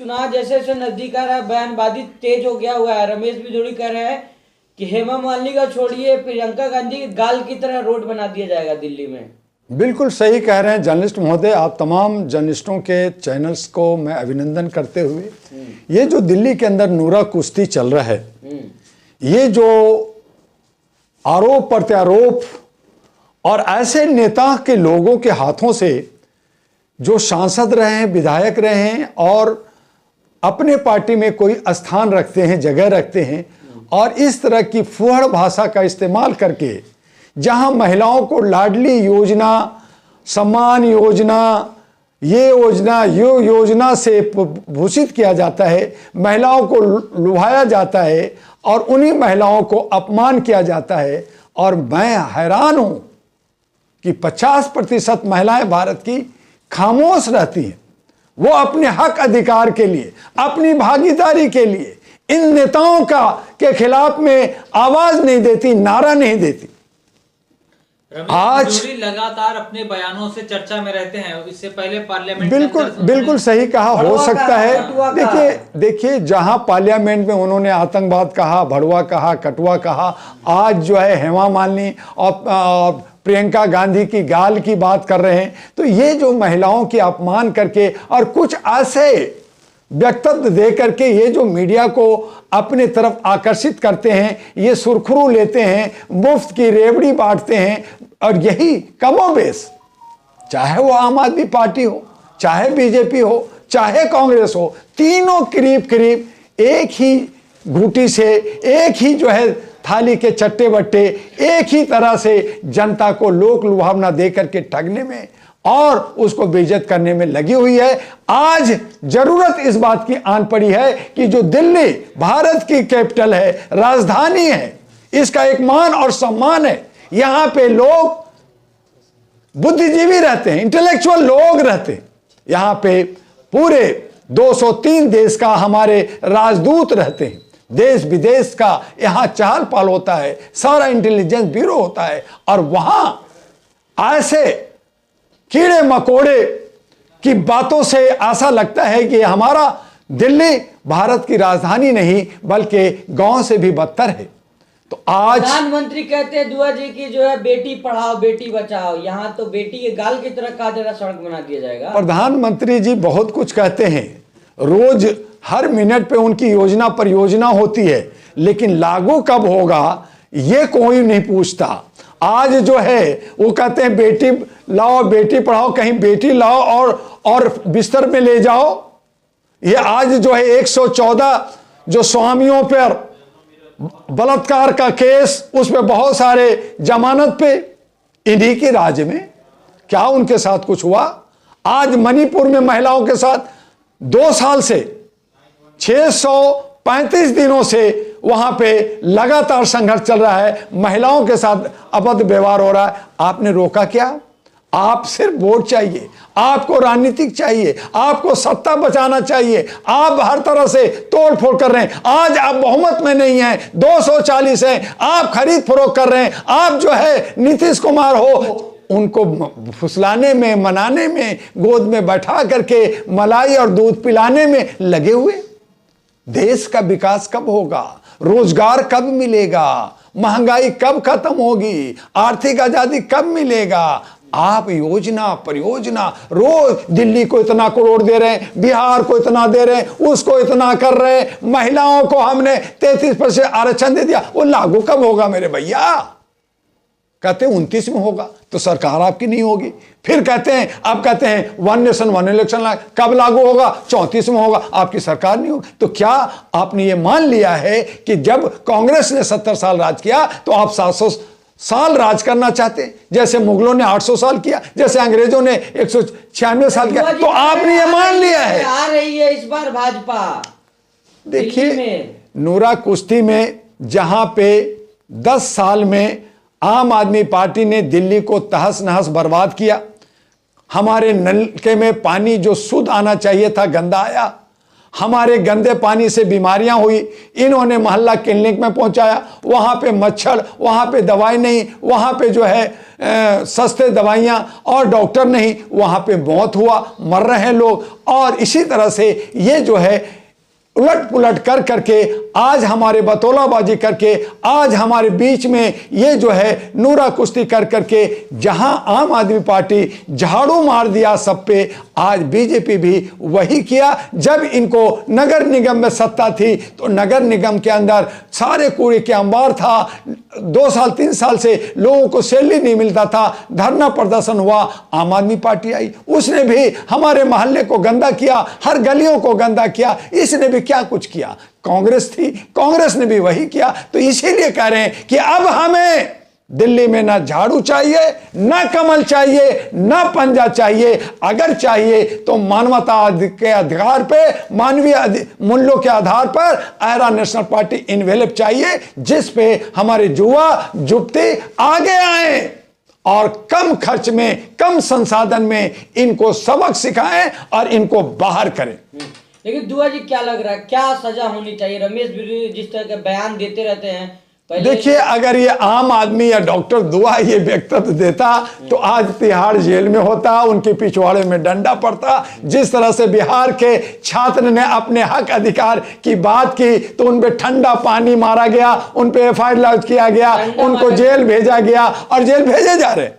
चुनाव जैसे जैसे नजदीक आ रहा है, बयानबाजी तेज हो गया हुआ है। रमेश बिधूड़ी कह रहे हैं कि हेमा मालिनी का छोड़िए, प्रियंका गांधी की गाल की तरह रोड बना दिया जाएगा दिल्ली में। बिल्कुल सही कह रहे हैं जर्नलिस्ट महोदय। आप तमाम जर्नलिस्टों के चैनल्स को मैं अभिनंदन करते हुए, ये जो दिल्ली के अंदर नूरा कुश्ती चल रहा है, ये जो आरोप प्रत्यारोप और ऐसे नेता के लोगों के हाथों से जो सांसद रहे हैं, विधायक रहे हैं और अपने पार्टी में कोई स्थान रखते हैं, जगह रखते हैं, और इस तरह की फुहड़ भाषा का इस्तेमाल करके जहां महिलाओं को लाडली योजना, सम्मान योजना, ये योजना से भूषित किया जाता है, महिलाओं को लुभाया जाता है और उन्हीं महिलाओं को अपमान किया जाता है। और मैं हैरान हूं कि 50% महिलाएं भारत की खामोश रहती हैं। वो अपने हक अधिकार के लिए, अपनी भागीदारी के लिए इन नेताओं के खिलाफ में आवाज नहीं देती, नारा नहीं देती। आज लगातार अपने बयानों से चर्चा में रहते हैं। इससे पहले पार्लियामेंट बिल्कुल सही कहा। हो सकता है, देखिए जहां पार्लियामेंट में उन्होंने आतंकवाद कहा, भड़वा कहा, कटुआ कहा, आज जो है हेमा मालिनी और प्रियंका गांधी की गाल की बात कर रहे हैं, तो ये जो महिलाओं की अपमान करके और कुछ ऐसे वक्तव्य दे करके ये जो मीडिया को अपने तरफ आकर्षित करते हैं, ये सुरखरू लेते हैं, मुफ्त की रेवड़ी बांटते हैं, और यही कमोबेश, चाहे वो आम आदमी पार्टी हो, चाहे बीजेपी हो, चाहे कांग्रेस हो, तीनों करीब करीब एक ही घूटी से, एक ही जो है थाली के चट्टे बट्टे, एक ही तरह से जनता को लोक लुभावना दे करके ठगने में और उसको बेइज्जत करने में लगी हुई है। आज जरूरत इस बात की आन पड़ी है कि जो दिल्ली भारत की कैपिटल है, राजधानी है, इसका एक मान और सम्मान है। यहां पे लोग बुद्धिजीवी रहते हैं, इंटेलेक्चुअल लोग रहते हैं। यहां पे पूरे 203 देश का हमारे राजदूत रहते हैं, देश विदेश का यहां चहल पहल होता है, सारा इंटेलिजेंस ब्यूरो होता है, और वहां ऐसे कीड़े मकोड़े की बातों से ऐसा लगता है कि हमारा दिल्ली भारत की राजधानी नहीं बल्कि गांव से भी बदतर है। तो आज प्रधानमंत्री कहते हैं दुआ जी की जो है बेटी पढ़ाओ बेटी बचाओ, यहाँ तो बेटी के गाल की तरह कहा जा रहा सड़क बना दिया जाएगा। प्रधानमंत्री जी बहुत कुछ कहते हैं, रोज हर मिनट पे उनकी योजना परियोजना होती है, लेकिन लागू कब होगा ये कोई नहीं पूछता। आज जो है वो कहते हैं बेटी लाओ बेटी पढ़ाओ, कहीं बेटी लाओ और बिस्तर में ले जाओ। ये आज जो है 114 जो स्वामियों पर बलात्कार का केस, उसमें बहुत सारे जमानत पे, इन्हीं के राज्य में क्या उनके साथ कुछ हुआ? आज मणिपुर में महिलाओं के साथ 2 साल से 635 दिनों से वहां पे लगातार संघर्ष चल रहा है, महिलाओं के साथ अभद्र व्यवहार हो रहा है। आपने रोका क्या? आप सिर्फ वोट चाहिए, आपको राजनीतिक चाहिए, आपको सत्ता बचाना चाहिए, आप हर तरह से तोड़ फोड़ कर रहे हैं। आज आप बहुमत में नहीं हैं, 240 हैं, आप खरीद फरोख्त कर रहे हैं। आप जो है नीतीश कुमार हो, उनको फुसलाने में, मनाने में, गोद में बैठा करके मलाई और दूध पिलाने में लगे हुए। देश का विकास कब होगा? रोजगार कब मिलेगा? महंगाई कब खत्म होगी? आर्थिक आजादी कब मिलेगा? आप योजना परियोजना रोज दिल्ली को इतना करोड़ दे रहे हैं, बिहार को इतना दे रहे हैं, उसको इतना कर रहे हैं, महिलाओं को हमने 33% आरक्षण दे दिया, वो लागू कब होगा मेरे भैया? कहते हैं 29 में होगा, तो सरकार आपकी नहीं होगी। फिर कहते हैं, अब कहते हैं 1 नेशन 1 इलेक्शन कब लागू होगा? 34 में होगा, आपकी सरकार नहीं होगी। तो क्या आपने ये मान लिया है कि जब कांग्रेस ने 70 साल राज किया तो आप 700 साल राज करना चाहते हैं? जैसे मुगलों ने 800 साल किया, जैसे अंग्रेजों ने 196 साल किया, तो आपने ये मान लिया है। आ रही है इस बार भाजपा। देखिए नूरा कुश्ती में जहां पे 10 साल में आम आदमी पार्टी ने दिल्ली को तहस नहस बर्बाद किया, हमारे नलके में पानी जो शुद्ध आना चाहिए था गंदा आया, हमारे गंदे पानी से बीमारियां हुई, इन्होंने मोहल्ला क्लिनिक में पहुंचाया, वहां पे मच्छर, वहां पे दवाई नहीं, वहां पे जो है सस्ते दवाइयां और डॉक्टर नहीं, वहां पे मौत हुआ, मर रहे हैं लोग। और इसी तरह से ये जो है उलट पुलट कर करके आज हमारे बतौलाबाजी करके आज हमारे बीच में ये जो है नूरा कुश्ती कर करके जहां आम आदमी पार्टी झाड़ू मार दिया सब पे, आज बीजेपी भी वही किया। जब इनको नगर निगम में सत्ता थी तो नगर निगम के अंदर सारे कूड़े के अंबार था, 2 साल 3 साल से लोगों को सैलरी नहीं मिलता था, धरना प्रदर्शन हुआ, आम आदमी पार्टी आई, उसने भी हमारे मोहल्ले को गंदा किया, हर गलियों को गंदा किया। इसने भी क्या कुछ किया? कांग्रेस थी, कांग्रेस ने भी वही किया। तो इसीलिए कह रहे हैं कि अब हमें दिल्ली में ना झाड़ू चाहिए, ना कमल चाहिए, ना पंजा चाहिए। अगर चाहिए तो मानवता के अधिकार पे, मानवीय मूल्यों के आधार पर आयरा नेशनल पार्टी इन्वेलप चाहिए, जिस पे हमारे युवा युवती आगे आए और कम खर्च में, कम संसाधन में इनको सबक सिखाएं और इनको बाहर करें। लेकिन दुआ जी क्या लग रहा है, क्या सजा होनी चाहिए? रमेश बिदूरी जिस तरह के बयान देते रहते हैं, देखिए अगर ये आम आदमी या डॉक्टर दुआ ये व्यक्तित्व देता तो आज तिहाड़ जेल में होता, उनके पिछवाड़े में डंडा पड़ता। जिस तरह से बिहार के छात्र ने अपने हक अधिकार की बात की तो उन पे ठंडा पानी मारा गया, उन पे FIR लॉन्च किया गया, उनको जेल भेजा गया और जेल भेजे जा रहे।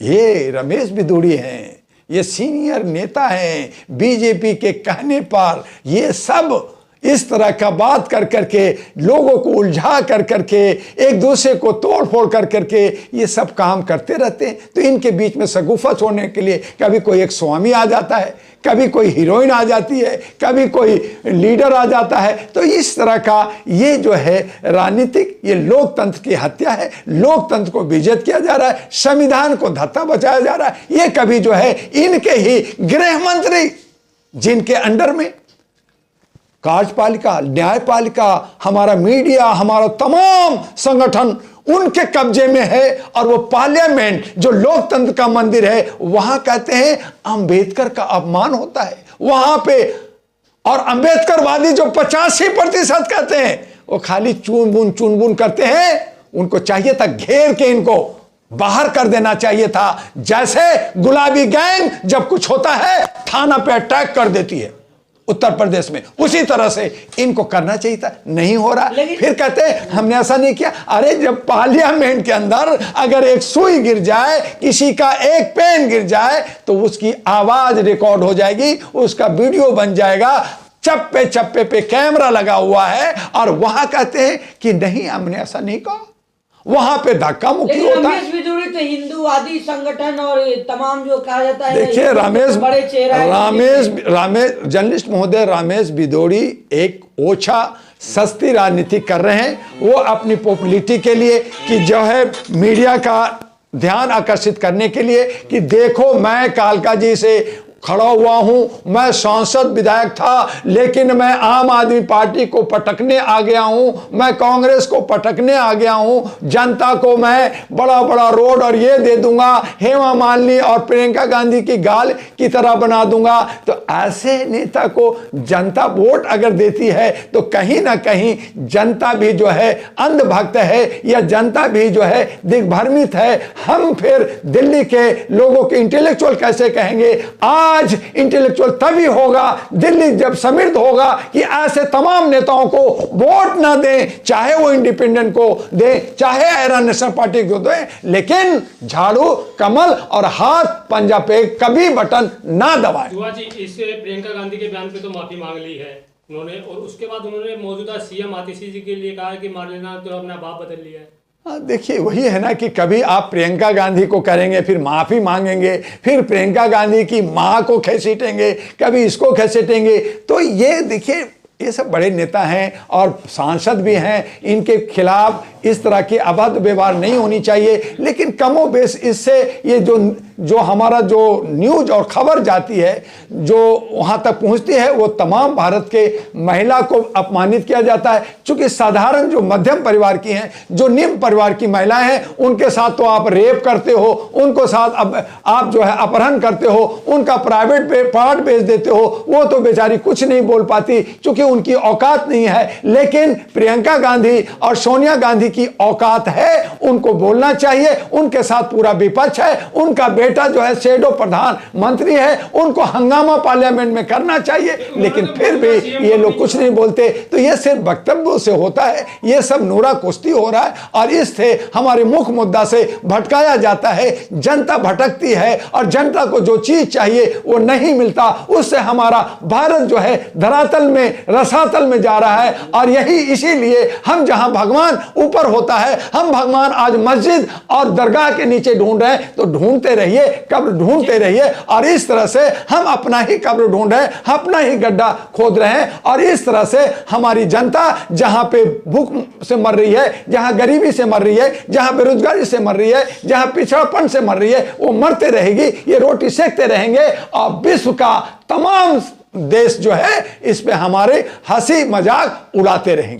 ये रमेश बिदूरी हैं, ये सीनियर नेता हैं, बीजेपी के कहने पर ये सब इस तरह का बात कर करके लोगों को उलझा कर करके एक दूसरे को तोड़ फोड़ कर करके ये सब काम करते रहते हैं। तो इनके बीच में सगुफा छोड़ने के लिए कभी कोई एक स्वामी आ जाता है, कभी कोई हीरोइन आ जाती है, कभी कोई लीडर आ जाता है। तो इस तरह का ये जो है राजनीतिक, ये लोकतंत्र की हत्या है, लोकतंत्र को बेइज्जत किया जा रहा है, संविधान को धत्ता बचाया जा रहा है। ये कभी जो है इनके ही गृह मंत्री जिनके अंडर में कार्यपालिका, न्यायपालिका, हमारा मीडिया, हमारा तमाम संगठन उनके कब्जे में है और वो पार्लियामेंट जो लोकतंत्र का मंदिर है वहां कहते हैं अंबेडकर का अपमान होता है वहां पे। और अंबेडकरवादी जो 85% कहते हैं वो खाली चुनबुन करते हैं। उनको चाहिए था घेर के इनको बाहर कर देना चाहिए था, जैसे गुलाबी गैंग जब कुछ होता है थाना पे अटैक कर देती है उत्तर प्रदेश में, उसी तरह से इनको करना चाहिए था। नहीं हो रहा। फिर कहते हैं हमने ऐसा नहीं किया। अरे जब पार्लियामेंट के अंदर अगर एक सुई गिर जाए, किसी का एक पेन गिर जाए तो उसकी आवाज रिकॉर्ड हो जाएगी, उसका वीडियो बन जाएगा, चप्पे चप्पे पे कैमरा लगा हुआ है और वहां कहते हैं कि नहीं हमने ऐसा नहीं कहा। वहां पे धक्का मुक्की होता है। रमेश बिदूरी तो हिंदूवादी संगठन और तमाम जो कहा जाता है, देखिए रमेश बड़े जर्नलिस्ट महोदय रमेश बिदूरी एक ओछा सस्ती राजनीति कर रहे हैं। वो अपनी पॉपुलैरिटी के लिए कि जो है मीडिया का ध्यान आकर्षित करने के लिए कि देखो मैं कालका जी से खड़ा हुआ हूं, मैं सांसद विधायक था लेकिन मैं आम आदमी पार्टी को पटकने आ गया हूं, मैं कांग्रेस को पटकने आ गया हूं, जनता को मैं बड़ा बड़ा रोड और ये दे दूंगा, हेमा मालिनी और प्रियंका गांधी की गाल की तरह बना दूंगा। तो ऐसे नेता को जनता वोट अगर देती है तो कहीं ना कहीं जनता भी जो है अंधभक्त है या जनता भी जो है दिग्भ्रमित है। हम फिर दिल्ली के लोगों के इंटेलेक्चुअल कैसे कहेंगे? आज इंटेलेक्चुअल तभी होगा दिल्ली जब समृद्ध होगा कि ऐसे तमाम नेताओं को वोट ना दें, चाहे वो इंडिपेंडेंट को दें, चाहे आयरा नेशनल पार्टी को दें, लेकिन झाड़ू, कमल और हाथ पंजा पे कभी बटन ना दबाएं। दुआ जी, इससे प्रियंका गांधी के बयान पे तो माफी मांग ली है उन्होंने, और उसके बाद उन्होंने मौजूदा सीएम आतिशी जी के लिए कहा कि मार्लेना तो अपना बाप बदल लिया है। देखिए वही है ना कि कभी आप प्रियंका गांधी को करेंगे, फिर माफी मांगेंगे, फिर प्रियंका गांधी की मां को घसीटेंगे, कभी इसको घसीटेंगे। तो ये देखिए ये सब बड़े नेता हैं और सांसद भी हैं, इनके खिलाफ इस तरह की अभद्र व्यवहार नहीं होनी चाहिए। लेकिन कमो बेश इससे ये जो हमारा जो न्यूज और खबर जाती है, जो वहाँ तक पहुँचती है, वो तमाम भारत के महिला को अपमानित किया जाता है। चूंकि साधारण जो मध्यम परिवार की हैं, जो निम्न परिवार की महिलाएं हैं, उनके साथ तो आप रेप करते हो, उनको साथ आप जो है अपहरण करते हो, उनका प्राइवेट पार्ट बेच देते हो। वो तो बेचारी कुछ नहीं बोल पाती क्योंकि उनकी औकात नहीं है। लेकिन प्रियंका गांधी और सोनिया गांधी की औकात है, उनको बोलना चाहिए। उनके साथ पूरा विपक्ष है, उनका बेटा जो है शैडो प्रधानमंत्री है, उनको हंगामा पार्लियामेंट में करना चाहिए। लेकिन फिर भी ये लोग कुछ नहीं बोलते। तो ये सिर्फ वक्तव्यों से होता है, ये सब नूरा कुश्ती हो रहा है और इससे हमारे मुख्य मुद्दा से भटकाया जाता है। जनता भटकती है और जनता को जो चीज चाहिए वो नहीं मिलता। उससे हमारा भारत जो है धरातल में, रसातल में जा रहा है। और यही इसीलिए हम जहां भगवान ऊपर होता है, हम भगवान आज मस्जिद और दरगाह के नीचे ढूंढ रहे हैं। तो ढूंढते रहिए, कब्र ढूंढते रहिए। और इस तरह से हम अपना ही कब्र ढूंढ रहे हैं, अपना ही गड्ढा खोद रहे हैं। और इस तरह से हमारी जनता जहां पे भूख से मर रही है, जहां गरीबी से मर रही है, जहां बेरोजगारी से मर रही है, जहां पिछड़ापन से मर रही है, वो मरते रहेगी, ये रोटी सेकते रहेंगे। और विश्व का तमाम देश जो है इस पे हमारे हंसी मजाक उड़ाते रहेंगे।